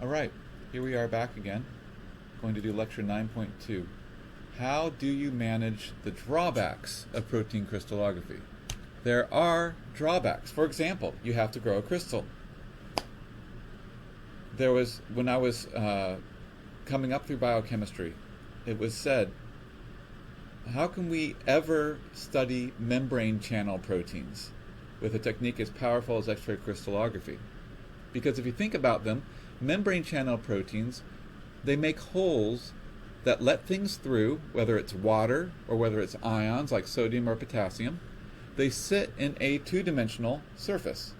All right, here we are back again, going to do lecture 9.2. How do you manage the drawbacks of protein crystallography? There are drawbacks. For example, you have to grow a crystal. When I was coming up through biochemistry, it was said, how can we ever study membrane channel proteins with a technique as powerful as X-ray crystallography? Because if you think about them, membrane channel proteins, they make holes that let things through, whether it's water or whether it's ions like sodium or potassium. They sit in a two-dimensional surface.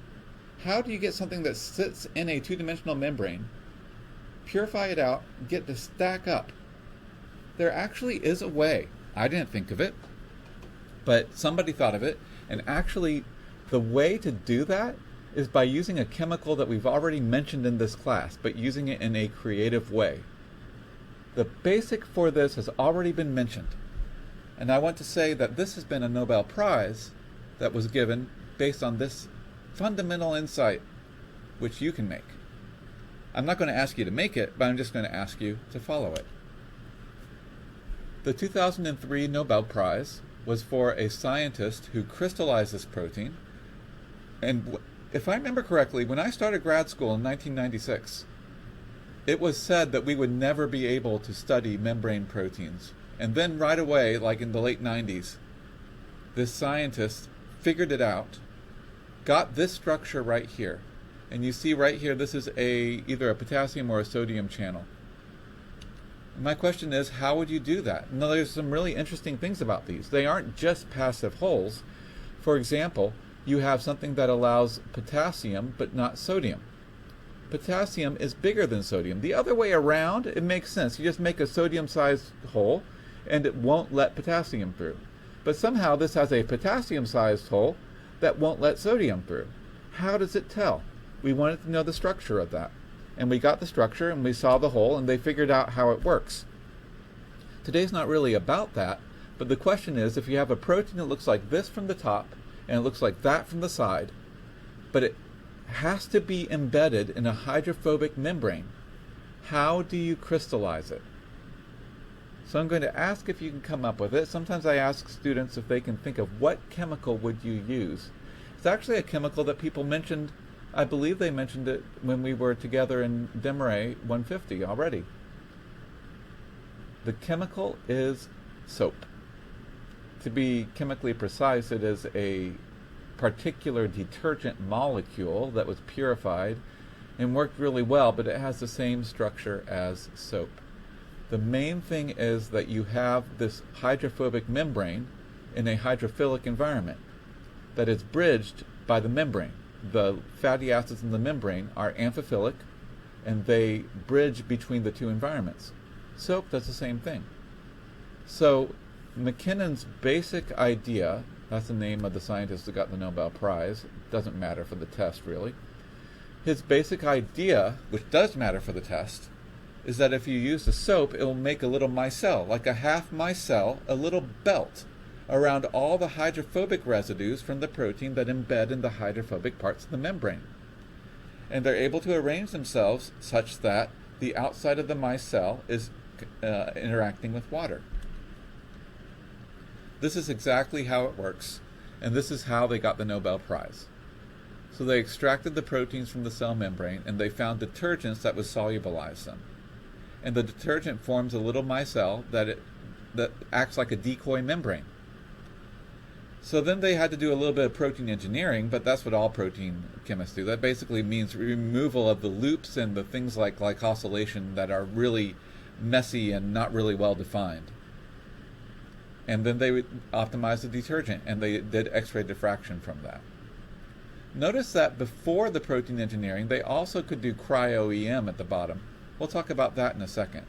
How do you get something that sits in a two-dimensional membrane, purify it out, get to stack up? There actually is a way. I didn't think of it, but somebody thought of it, and actually the way to do that is by using a chemical that we've already mentioned in this class, but using it in a creative way. The basic for this has already been mentioned, and I want to say that this has been a Nobel Prize that was given based on this fundamental insight, which you can make. I'm not going to ask you to make it, but I'm just going to ask you to follow it. The 2003 Nobel Prize was for a scientist who crystallized this protein. And if I remember correctly, when I started grad school in 1996, it was said that we would never be able to study membrane proteins. And then right away, like in the late 90s, this scientist figured it out, got this structure right here. And you see right here, this is either a potassium or a sodium channel. My question is, how would you do that? Now, there's some really interesting things about these. They aren't just passive holes. For example, you have something that allows potassium but not sodium. Potassium is bigger than sodium. The other way around, it makes sense. You just make a sodium-sized hole and it won't let potassium through. But somehow this has a potassium-sized hole that won't let sodium through. How does it tell? We wanted to know the structure of that. And we got the structure and we saw the hole and they figured out how it works. Today's not really about that, but the question is, if you have a protein that looks like this from the top and it looks like that from the side, but it has to be embedded in a hydrophobic membrane, how do you crystallize it? So I'm going to ask if you can come up with it. Sometimes I ask students if they can think of what chemical would you use. It's actually a chemical that people mentioned. I believe they mentioned it when we were together in Demeray 150 already. The chemical is soap. To be chemically precise, it is a particular detergent molecule that was purified and worked really well, but it has the same structure as soap. The main thing is that you have this hydrophobic membrane in a hydrophilic environment that is bridged by the membrane. The fatty acids in the membrane are amphiphilic, and they bridge between the two environments. Soap does the same thing. So McKinnon's basic idea, that's the name of the scientist who got the Nobel Prize, doesn't matter for the test really. His basic idea, which does matter for the test, is that if you use the soap, it will make a little micelle, like a half micelle, a little belt around all the hydrophobic residues from the protein that embed in the hydrophobic parts of the membrane. And they're able to arrange themselves such that the outside of the micelle is interacting with water. This is exactly how it works, and this is how they got the Nobel Prize. So they extracted the proteins from the cell membrane, and they found detergents that would solubilize them. And the detergent forms a little micelle that acts like a decoy membrane. So then they had to do a little bit of protein engineering, but that's what all protein chemists do. That basically means removal of the loops and the things like glycosylation that are really messy and not really well defined. And then they would optimize the detergent, and they did X-ray diffraction from that. Notice that before the protein engineering, they also could do cryo-EM at the bottom. We'll talk about that in a second.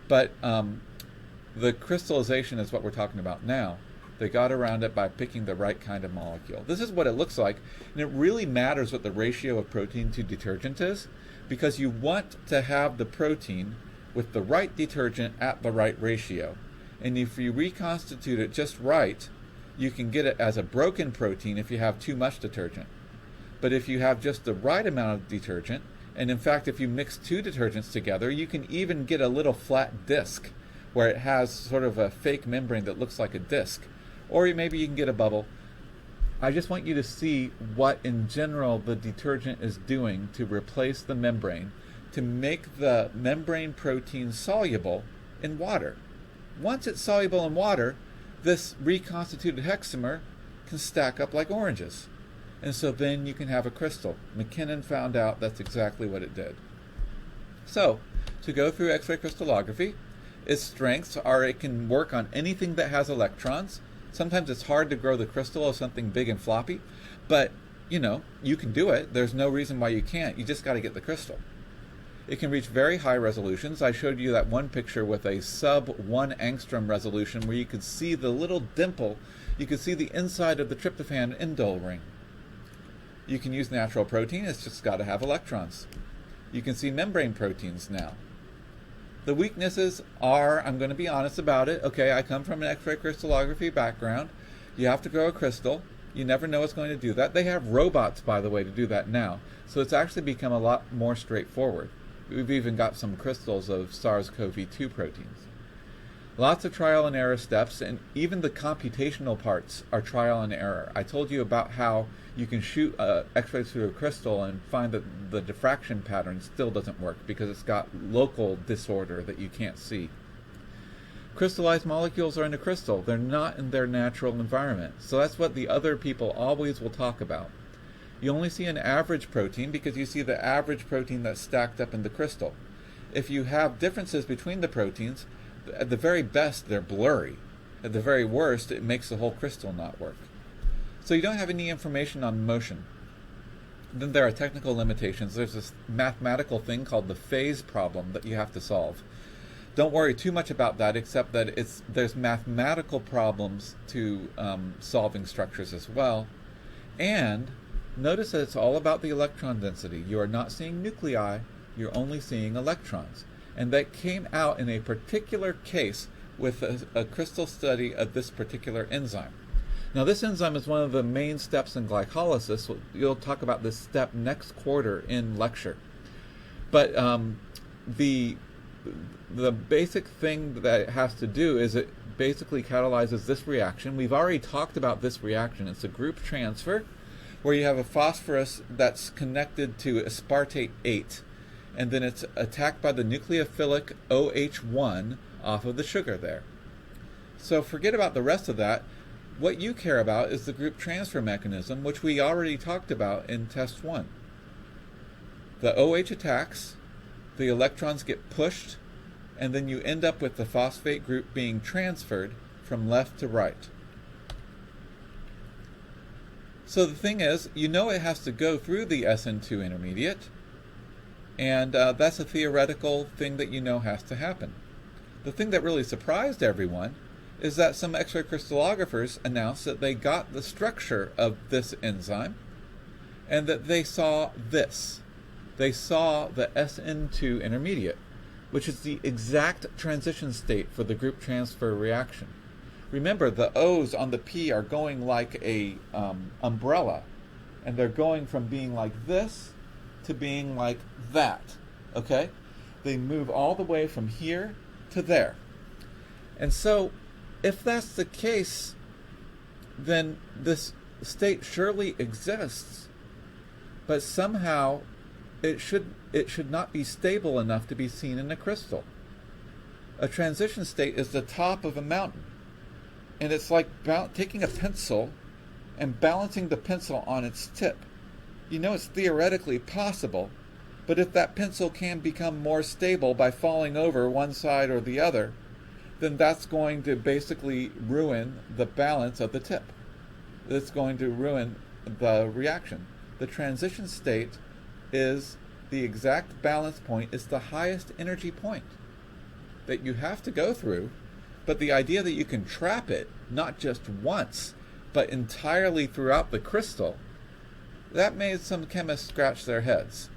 But the crystallization is what we're talking about now. They got around it by picking the right kind of molecule. This is what it looks like, and it really matters what the ratio of protein to detergent is, because you want to have the protein with the right detergent at the right ratio. And if you reconstitute it just right, you can get it as a broken protein if you have too much detergent. But if you have just the right amount of detergent, And in fact, if you mix two detergents together, you can even get a little flat disc where it has sort of a fake membrane that looks like a disc. Or maybe you can get a bubble. I just want you to see what in general the detergent is doing to replace the membrane, to make the membrane protein soluble in water. Once it's soluble in water, this reconstituted hexamer can stack up like oranges. And so then you can have a crystal. McKinnon found out that's exactly what it did. So, to go through X-ray crystallography, its strengths are it can work on anything that has electrons. Sometimes it's hard to grow the crystal of something big and floppy, but you can do it. There's no reason why you can't. You just got to get the crystal. It can reach very high resolutions. I showed you that one picture with a sub 1 angstrom resolution where you could see the little dimple. You could see the inside of the tryptophan indole ring. You can use natural protein. It's just got to have electrons. You can see membrane proteins now. The weaknesses are, I'm going to be honest about it. Okay, I come from an X-ray crystallography background. You have to grow a crystal. You never know what's going to do that. They have robots, by the way, to do that now. So it's actually become a lot more straightforward. We've even got some crystals of SARS-CoV-2 proteins. Lots of trial and error steps, and even the computational parts are trial and error. I told you about how you can shoot X-rays through a crystal and find that the diffraction pattern still doesn't work because it's got local disorder that you can't see. Crystallized molecules are in a crystal. They're not in their natural environment. So that's what the other people always will talk about. You only see an average protein because you see the average protein that's stacked up in the crystal. If you have differences between the proteins, at the very best, they're blurry. At the very worst, it makes the whole crystal not work. So you don't have any information on motion. Then there are technical limitations. There's this mathematical thing called the phase problem that you have to solve. Don't worry too much about that, except that there's mathematical problems to solving structures as well. And notice that it's all about the electron density. You are not seeing nuclei, you're only seeing electrons. And that came out in a particular case with a crystal study of this particular enzyme. Now this enzyme is one of the main steps in glycolysis. You'll talk about this step next quarter in lecture. But the basic thing that it has to do is it basically catalyzes this reaction. We've already talked about this reaction. It's a group transfer where you have a phosphorus that's connected to aspartate 8. And then it's attacked by the nucleophilic OH1 off of the sugar there. So forget about the rest of that. What you care about is the group transfer mechanism, which we already talked about in test 1. The OH attacks, the electrons get pushed, and then you end up with the phosphate group being transferred from left to right. So the thing is, it has to go through the SN2 intermediate, and that's a theoretical thing that has to happen. The thing that really surprised everyone is that some X-ray crystallographers announced that they got the structure of this enzyme and that they saw this. They saw the SN2 intermediate, which is the exact transition state for the group transfer reaction. Remember, the O's on the P are going like a umbrella, and they're going from being like this to being like that, okay? They move all the way from here to there. And so, if that's the case, then this state surely exists, but somehow it should not be stable enough to be seen in a crystal. A transition state is the top of a mountain, and it's like taking a pencil and balancing the pencil on its tip. It's theoretically possible, but if that pencil can become more stable by falling over one side or the other, then that's going to basically ruin the balance of the tip. It's going to ruin the reaction. The transition state is the exact balance point. It's the highest energy point that you have to go through, but the idea that you can trap it, not just once, but entirely throughout the crystal, that made some chemists scratch their heads.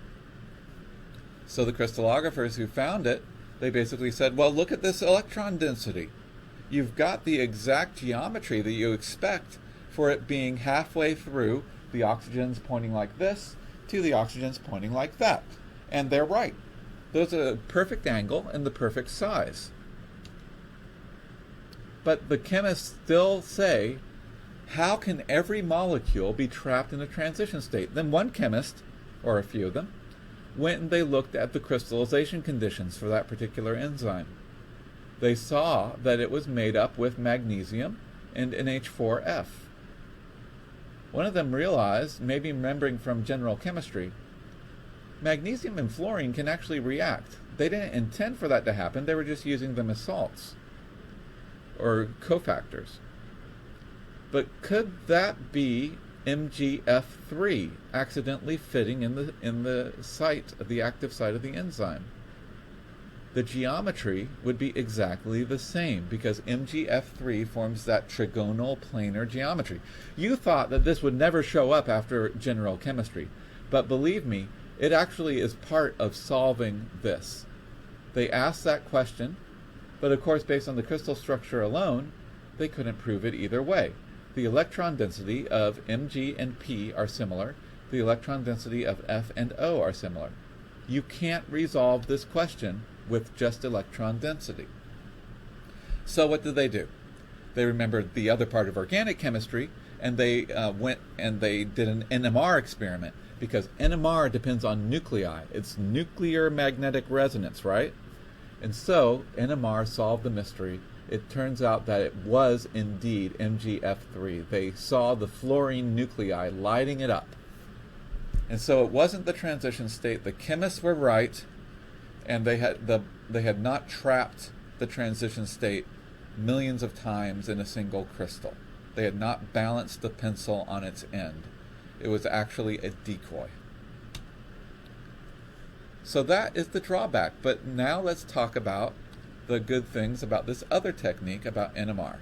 So the crystallographers who found it, they basically said, well, look at this electron density. You've got the exact geometry that you expect for it being halfway through the oxygens pointing like this to the oxygens pointing like that. And they're right. Those are the perfect angle and the perfect size. But the chemists still say, how can every molecule be trapped in a transition state? Then one chemist, or a few of them, went and they looked at the crystallization conditions for that particular enzyme. They saw that it was made up with magnesium and NH4F. One of them realized, maybe remembering from general chemistry, magnesium and fluorine can actually react. They didn't intend for that to happen, they were just using them as salts or cofactors. But could that be MgF3 accidentally fitting in the site of the active site of the enzyme? The geometry would be exactly the same because MgF3 forms that trigonal planar geometry. You thought that this would never show up after general chemistry, but believe me, it actually is part of solving this. They asked that question, but of course based on the crystal structure alone, they couldn't prove it either way. The electron density of Mg and P are similar. The electron density of F and O are similar. You can't resolve this question with just electron density. So what did they do? They remembered the other part of organic chemistry, and they went and they did an NMR experiment, because NMR depends on nuclei. It's nuclear magnetic resonance, right? And so NMR solved the mystery. It turns out that it was indeed MgF3. They saw the fluorine nuclei lighting it up. And so it wasn't the transition state. The chemists were right, and they had not trapped the transition state millions of times in a single crystal. They had not balanced the pencil on its end. It was actually a decoy. So that is the drawback. But now let's talk about the good things about this other technique about NMR.